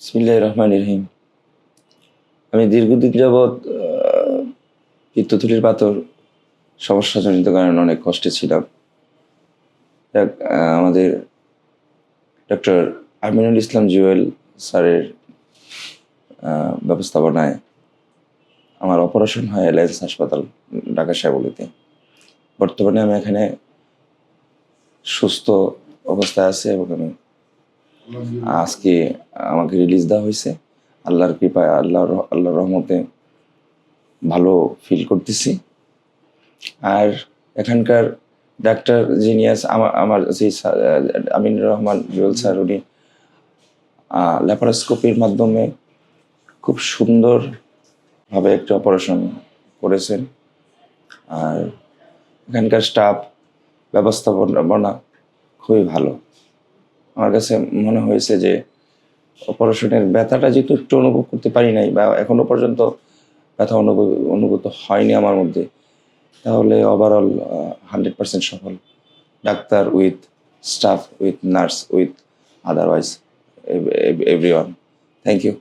বিসমিল্লাহির রহমানির রহিম। আমি দীর্ঘদিন যাবৎ পিত্তথলির পাথর সমস্যাজনিত কারণে অনেক কষ্টে ছিলাম। আমাদের ডক্টর আমিনুল ইসলাম জুয়েল স্যারের ব্যবস্থাপনায় আমার অপারেশন হয় অ্যালায়েন্স হাসপাতাল, ঢাকা শ্যামলীতে। বর্তমানে আমি এখানে সুস্থ অবস্থায় আছি এবং আমি আজকে আমাকে রিলিজ দেওয়া হয়েছে। আল্লাহর কৃপায়, আল্লাহর রহমতে ভালো ফিল করতেছি। আর এখানকার ডাক্তার জিনিয়াস, আমার সেই আমিনুর রহমান জুয়েল স্যার, উনি ল্যাপারোস্কোপির মাধ্যমে খুব সুন্দরভাবে একটা অপারেশন করেছেন। আর এখানকার স্টাফ ব্যবস্থাপনা খুবই ভালো। আমার কাছে মনে হয়েছে যে অপারেশনের ব্যথাটা যেহেতু একটু অনুভব করতে পারি নাই, বা এখনো পর্যন্ত ব্যথা অনুভূত হয়নি আমার মধ্যে, তাহলে ওভারঅল 100% সফল। Doctor with staff, with nurse, with otherwise everyone. Thank you.